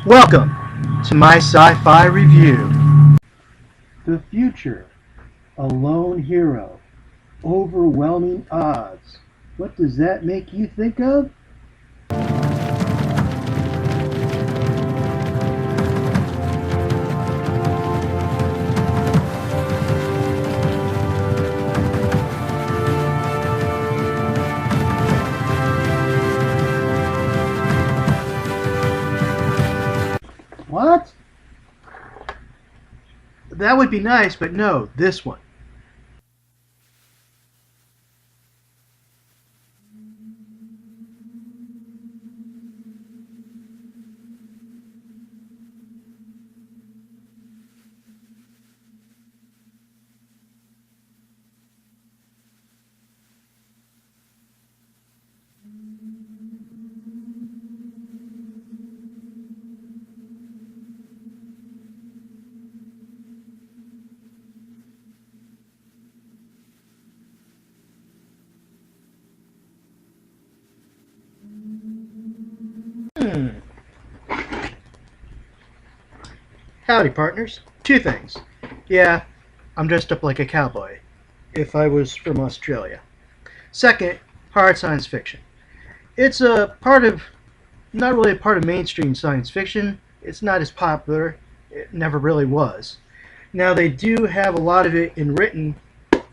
Welcome to my sci-fi review. The future. A lone hero. Overwhelming odds. What does that make you think of? What? That would be nice, but no, this one. Howdy, partners. Two things. Yeah, I'm dressed up like a cowboy, if I was from Australia. Second, hard science fiction. It's a part of, not really a part of mainstream science fiction. It's not as popular. It never really was. Now, they do have a lot of it in written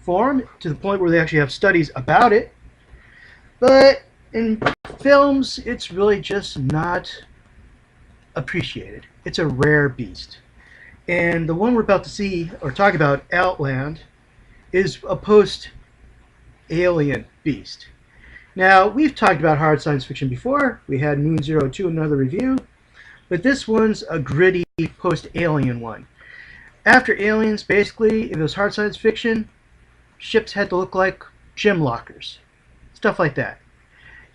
form, to the point where they actually have studies about it. But in films, it's really just not appreciated. It's a rare beast. And the one we're about to see or talk about, Outland, is a post-alien beast. Now, we've talked about hard science fiction before. We had Moon Zero 2, another review. But this one's a gritty post-alien one. After aliens, basically, if it was hard science fiction, ships had to look like gym lockers. Stuff like that.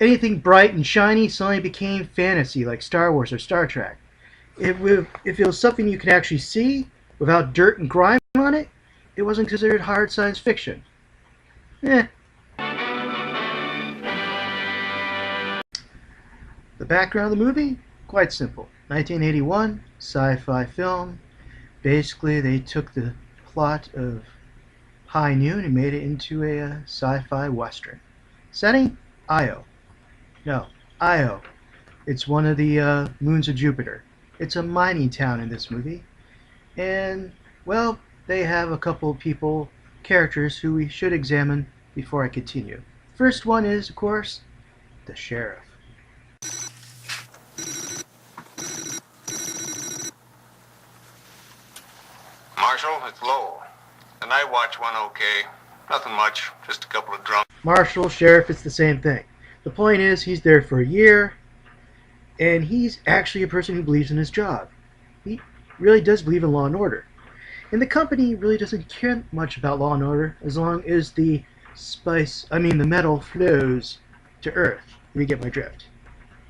Anything bright and shiny suddenly became fantasy, like Star Wars or Star Trek. If it was something you could actually see without dirt and grime on it, it wasn't considered hard science fiction. The background of the movie? Quite simple. 1981, sci-fi film. Basically, they took the plot of High Noon and made it into a sci-fi western. Setting? Io. No, Io. It's one of the moons of Jupiter. It's a mining town in this movie. And, well, they have a couple of characters who we should examine before I continue. First one is, of course, the sheriff. Marshal, it's Lowell. The night watch went okay. Nothing much, just a couple of drunk. Marshal, sheriff, it's the same thing. The point is, he's there for a year, and he's actually a person who believes in his job. He really does believe in law and order. And the company really doesn't care much about law and order as long as the metal flows to Earth. If you get my drift.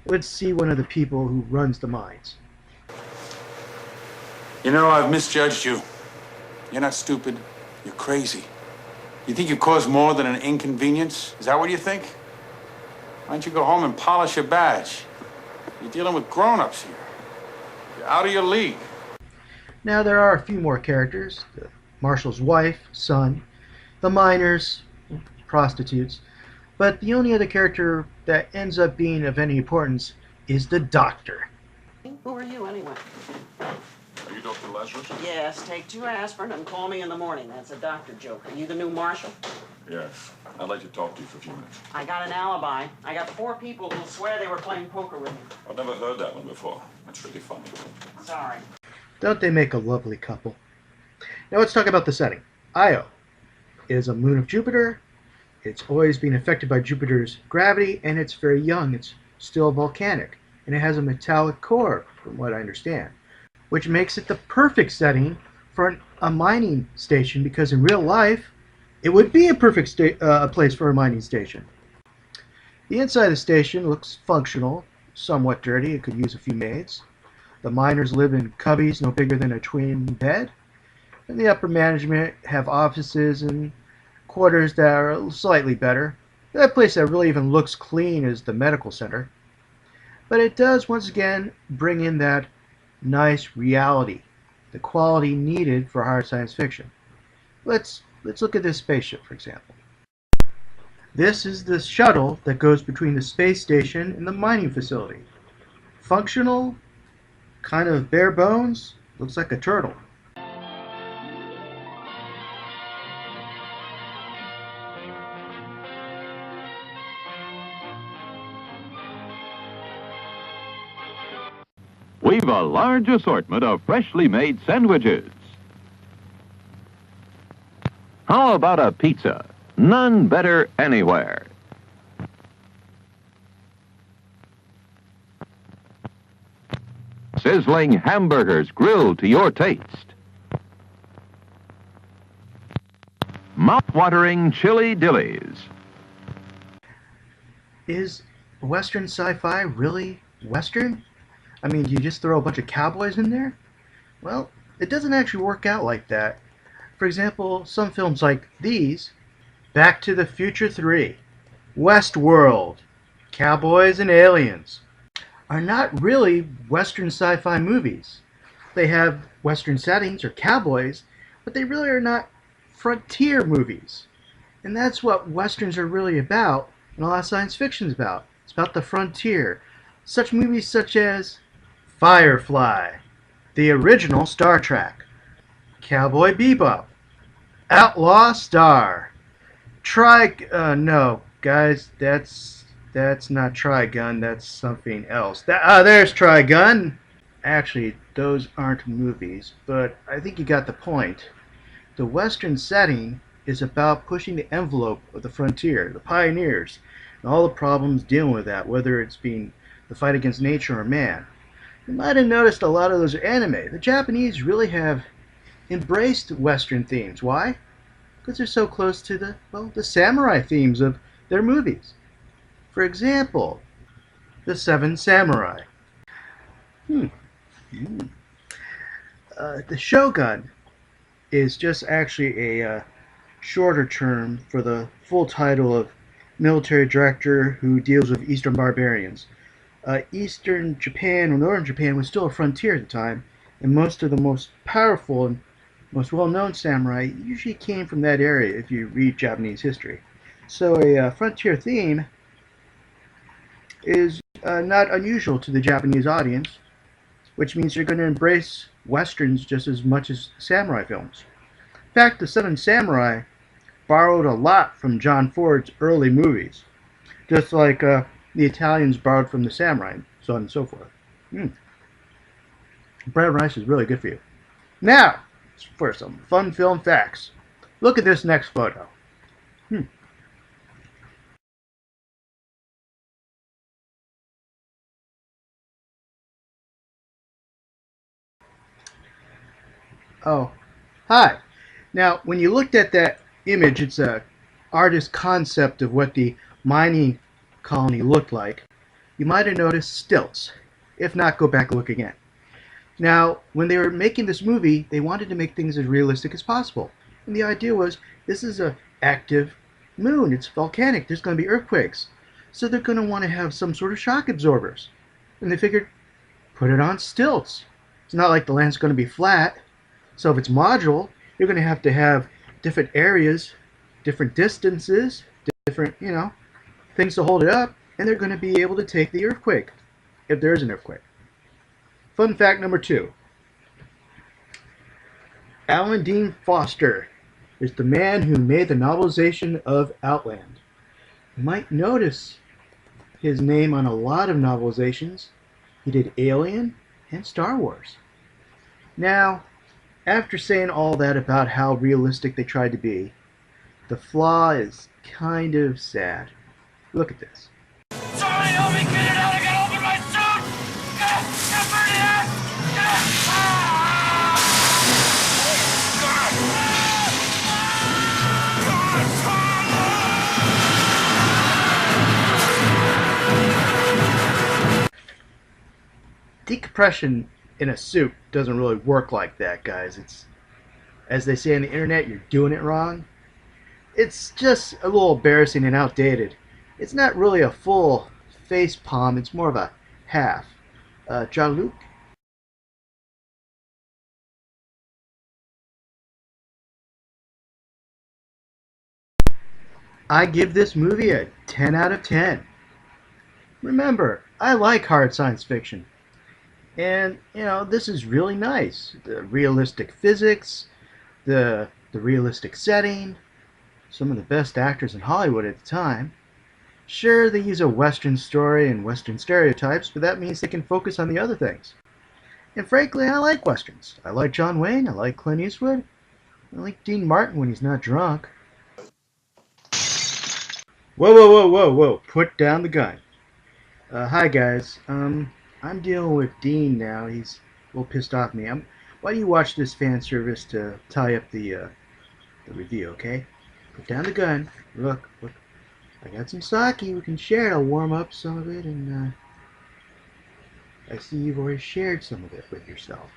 Let's see one of the people who runs the mines. You know, I've misjudged you. You're not stupid. You're crazy. You think you cause more than an inconvenience? Is that what you think? Why don't you go home and polish your badge? You're dealing with grown-ups here. You're out of your league. Now, there are a few more characters. The Marshal's wife, son, the miners, prostitutes. But the only other character that ends up being of any importance is the doctor. Who are you, anyway? Are you Dr. Lazarus? Yes, take 2 aspirin and call me in the morning. That's a doctor joke. Are you the new Marshal? Yes. I'd like to talk to you for a few minutes. I got an alibi. I got 4 people who'll swear they were playing poker with me. I've never heard that one before. That's really funny. Sorry. Don't they make a lovely couple? Now let's talk about the setting. Io is a moon of Jupiter. It's always been affected by Jupiter's gravity, and it's very young. It's still volcanic, and it has a metallic core, from what I understand, which makes it the perfect setting for a mining station, because in real life, it would be a perfect place for a mining station. The inside of the station looks functional, somewhat dirty. It could use a few maids. The miners live in cubbies no bigger than a twin bed. And the upper management have offices and quarters that are slightly better. That place that really even looks clean is the medical center. But it does, once again, bring in that nice reality, the quality needed for hard science fiction. Let's look at this spaceship, for example. This is the shuttle that goes between the space station and the mining facility. Functional, kind of bare bones, looks like a turtle. We've a large assortment of freshly made sandwiches. How about a pizza? None better anywhere. Sizzling hamburgers grilled to your taste. Mouth-watering chili dillies. Is Western sci-fi really Western? I mean, do you just throw a bunch of cowboys in there? Well, it doesn't actually work out like that. For example, some films like these, Back to the Future 3, Westworld, Cowboys and Aliens, are not really Western sci-fi movies. They have Western settings or cowboys, but they really are not frontier movies. And that's what Westerns are really about, and a lot of science fiction is about. It's about the frontier. Such movies such as Firefly, the original Star Trek, Cowboy Bebop, Outlaw Star, no, guys, that's not Trigun, that's something else. There's Trigun. Actually, those aren't movies, but I think you got the point. The Western setting is about pushing the envelope of the frontier, the pioneers, and all the problems dealing with that, whether it's being the fight against nature or man. You might have noticed a lot of those are anime. The Japanese really have embraced Western themes. Why? Because they're so close to the samurai themes of their movies. For example, The Seven Samurai. The Shogun is just actually a shorter term for the full title of military director who deals with Eastern barbarians. Eastern Japan or Northern Japan was still a frontier at the time, and most of the most powerful and most well-known samurai usually came from that area if you read Japanese history. So a frontier theme is not unusual to the Japanese audience, which means you're going to embrace Westerns just as much as samurai films. In fact, The Seven Samurai borrowed a lot from John Ford's early movies, just like the Italians borrowed from the samurai, so on and so forth. Bread and rice is really good for you. Now, for some fun film facts. Look at this next photo. Oh, hi. Now, when you looked at that image, it's a artist's concept of what the mining colony looked like. You might have noticed stilts. If not, go back and look again. Now, when they were making this movie, they wanted to make things as realistic as possible. And the idea was, this is an active moon. It's volcanic. There's going to be earthquakes. So they're going to want to have some sort of shock absorbers. And they figured, put it on stilts. It's not like the land's going to be flat. So if it's modular, you're going to have different areas, different distances, different, things to hold it up, and they're going to be able to take the earthquake, if there is an earthquake. Fun fact number 2. Alan Dean Foster is the man who made the novelization of Outland. You might notice his name on a lot of novelizations. He did Alien and Star Wars. Now, after saying all that about how realistic they tried to be, the flaw is kind of sad. Look at this. Sorry, help me get it out! I gotta open my suit! Sheppard Decompression in a suit doesn't really work like that, guys. It's, as they say on the internet, you're doing it wrong. It's just a little embarrassing and outdated. It's not really a full face palm, it's more of a half. Jean-Luc, I give this movie a 10 out of 10. Remember, I like hard science fiction. And, this is really nice. The realistic physics, the realistic setting, some of the best actors in Hollywood at the time. Sure, they use a Western story and Western stereotypes, but that means they can focus on the other things. And frankly, I like Westerns. I like John Wayne, I like Clint Eastwood, I like Dean Martin when he's not drunk. Whoa, whoa, whoa, whoa, whoa, put down the gun. Hi guys, I'm dealing with Dean now. He's a little pissed off at me. Why do you watch this fan service to tie up the review, okay? Put down the gun. Look, I got some sake. We can share it. I'll warm up some of it, and I see you've already shared some of it with yourself.